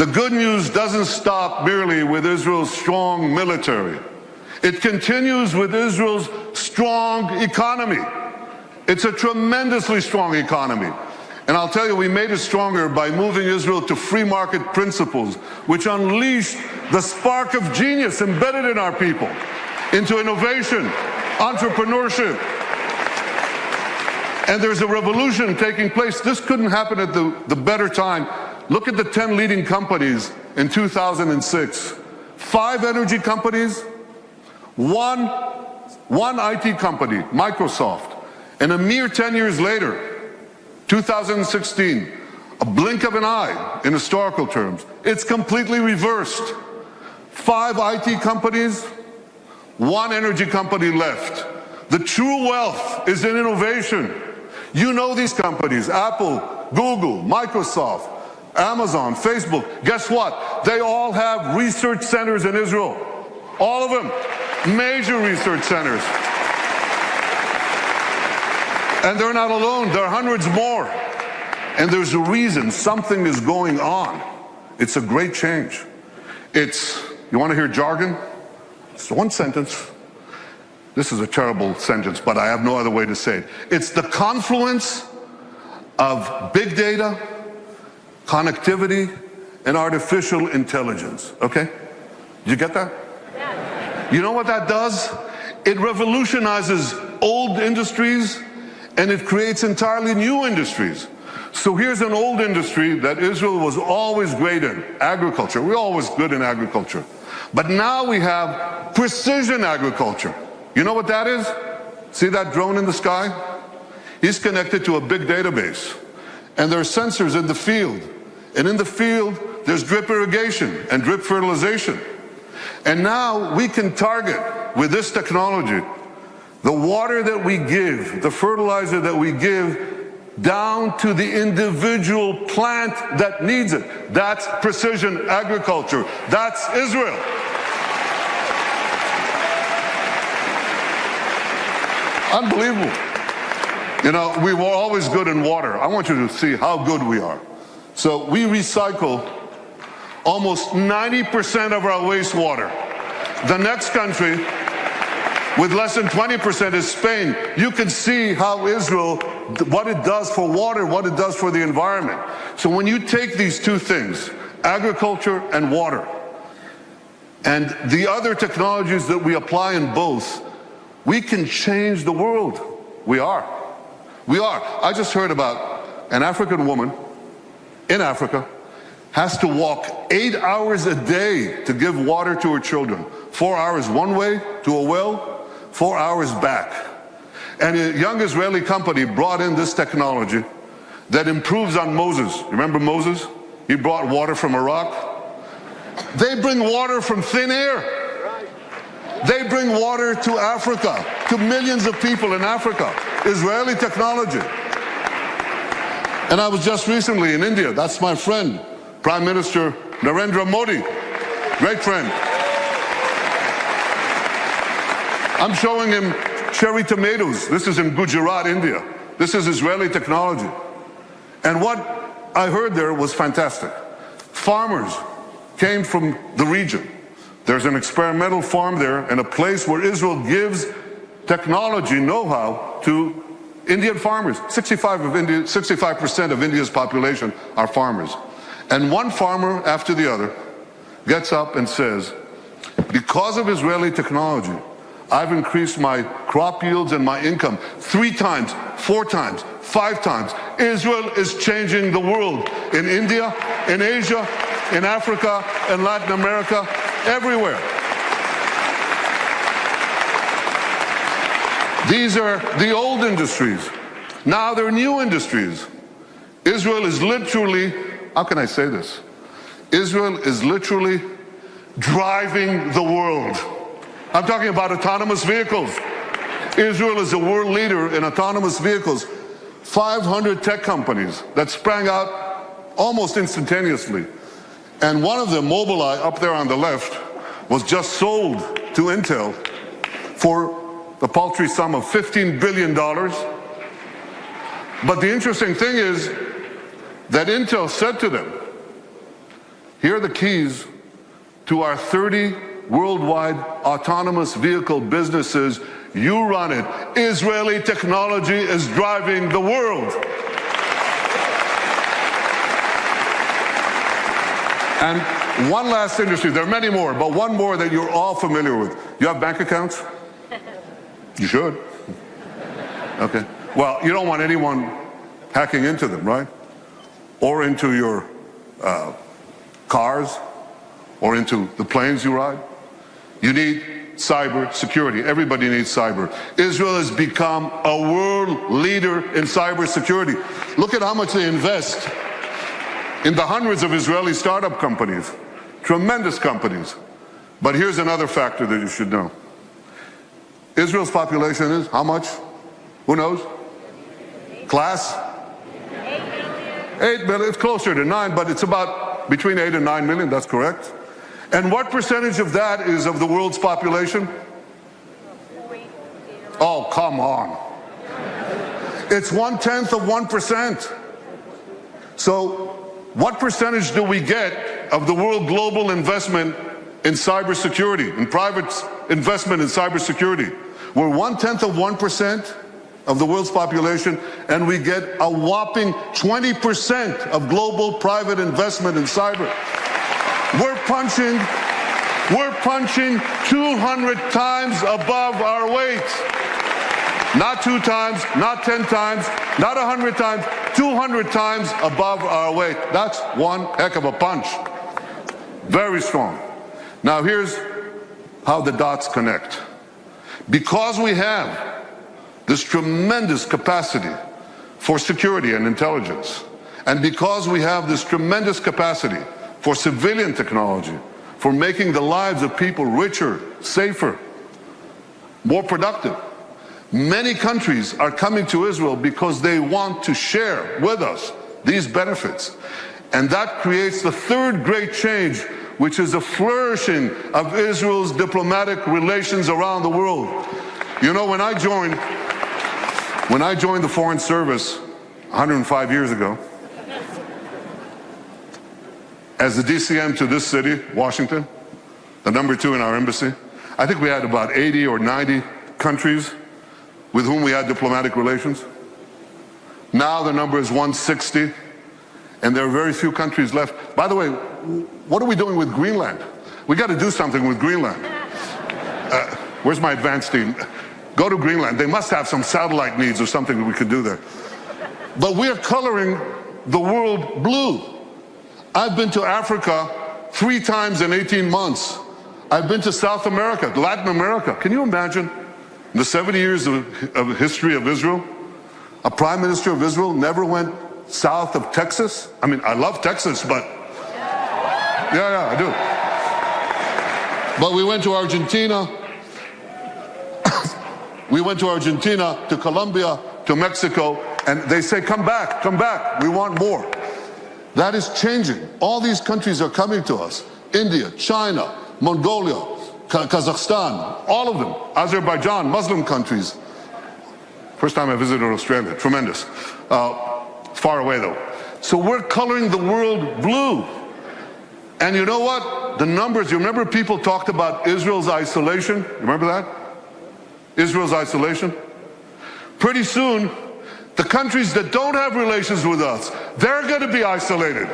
The good news doesn't stop merely with Israel's strong military. It continues with Israel's strong economy. It's a tremendously strong economy. And I'll tell you, we made it stronger by moving Israel to free market principles, which unleashed the spark of genius embedded in our people into innovation, entrepreneurship. And there's a revolution taking place. This couldn't happen at the better time. Look at the 10 leading companies in 2006. 5 energy companies, one IT company, Microsoft. And a mere 10 years later, 2016, a blink of an eye in historical terms, it's completely reversed. 5 IT companies, 1 energy company left. The true wealth is in innovation. You know these companies, Apple, Google, Microsoft, Amazon, Facebook. Guess what? They all have research centers in Israel. All of them. Major research centers. And they're not alone. There are hundreds more. And there's a reason. Something is going on. It's a great change. It's, you want to hear jargon? It's one sentence. This is a terrible sentence, but I have no other way to say it. It's the confluence of big data, connectivity, and artificial intelligence. Okay? Did you get that? Yeah. You know what that does? It revolutionizes old industries and it creates entirely new industries. So here's an old industry that Israel was always great in, agriculture. We're always good in agriculture. But now we have precision agriculture. You know what that is? See that drone in the sky? He's connected to a big database. And there are sensors in the field. And in the field, there's drip irrigation and drip fertilization. And now we can target, with this technology, the water that we give, the fertilizer that we give, down to the individual plant that needs it. That's precision agriculture. That's Israel. Unbelievable. You know, we were always good in water. I want you to see how good we are. So we recycle almost 90% of our wastewater. The next country with less than 20% is Spain. You can see how Israel, what it does for water, what it does for the environment. So when you take these two things, agriculture and water, and the other technologies that we apply in both, we can change the world. We are. We are. I just heard about an African woman in Africa has to walk 8 hours a day to give water to her children. 4 hours one way to a well, 4 hours back. And a young Israeli company brought in this technology that improves on Moses. Remember Moses? He brought water from a rock. They bring water from thin air. They bring water to Africa, to millions of people in Africa. Israeli technology. And I was just recently in India. That's my friend, Prime Minister Narendra Modi. Great friend. I'm showing him cherry tomatoes. This is in Gujarat, India. This is Israeli technology. And what I heard there was fantastic. Farmers came from the region. There's an experimental farm there and a place where Israel gives technology know-how to Indian farmers. 65% of India's population are farmers. And one farmer after the other gets up and says, because of Israeli technology, I've increased my crop yields and my income 3 times, 4 times, 5 times. Israel is changing the world in India, in Asia, in Africa, in Latin America, everywhere. These are the old industries. Now there are new industries. Israel is literally, how can I say this? Israel is literally driving the world. I'm talking about autonomous vehicles. Israel is a world leader in autonomous vehicles. 500 tech companies that sprang out almost instantaneously. And one of them, Mobileye, up there on the left, was just sold to Intel for the paltry sum of $15 billion. But the interesting thing is that Intel said to them, Here are the keys to our 30 worldwide autonomous vehicle businesses. You run it. Israeli technology is driving the world. And one last industry, there are many more, but one more that you're all familiar with. You have bank accounts? You should. Okay. Well, you don't want anyone hacking into them, right? Or into your cars, or into the planes you ride. You need cyber security. Everybody needs cyber. Israel has become a world leader in cyber security. Look at how much they invest in the hundreds of Israeli startup companies, tremendous companies. But here's another factor that you should know. Israel's population is how much? Who knows? Class? 8 million. It's closer to 9, but it's about between 8 and 9 million. That's correct. And what percentage of that is of the world's population? Oh, come on. It's 1/10 of 1%. So what percentage do we get of the world global investment in cybersecurity, in private investment in cybersecurity? We're 1/10 of 1% of the world's population, and we get a whopping 20% of global private investment in cyber. We're punching 200 times above our weight. Not 2 times, not 10 times, not 100 times, 200 times above our weight. That's one heck of a punch. Very strong. Now here's how the dots connect. Because we have this tremendous capacity for security and intelligence, and because we have this tremendous capacity for civilian technology, for making the lives of people richer, safer, more productive, many countries are coming to Israel because they want to share with us these benefits. And that creates the third great change, which is a flourishing of Israel's diplomatic relations around the world. You know, when I joined the Foreign Service 105 years ago, as the DCM to this city, Washington, the number 2 in our embassy, I think we had about 80 or 90 countries with whom we had diplomatic relations. Now the number is 160, and there are very few countries left. By the way, what are we doing with Greenland? We got to do something with Greenland. Where's my advance team? Go to Greenland. They must have some satellite needs or something that we could do there. But we are coloring the world blue. I've been to Africa 3 times in 18 months. I've been to South America, Latin America. Can you imagine? In the 70 years of history of Israel, a prime minister of Israel never went south of Texas. I mean, I love Texas, but yeah, I do. But we went to Argentina. We went to Argentina, to Colombia, to Mexico, and they say, come back, we want more. That is changing. All these countries are coming to us. India, China, Mongolia, Kazakhstan, all of them. Azerbaijan, Muslim countries. First time I visited Australia, tremendous. Far away though. So we're coloring the world blue. And you know what? The numbers, you remember people talked about Israel's isolation? You remember that? Israel's isolation? Pretty soon, the countries that don't have relations with us, they're going to be isolated.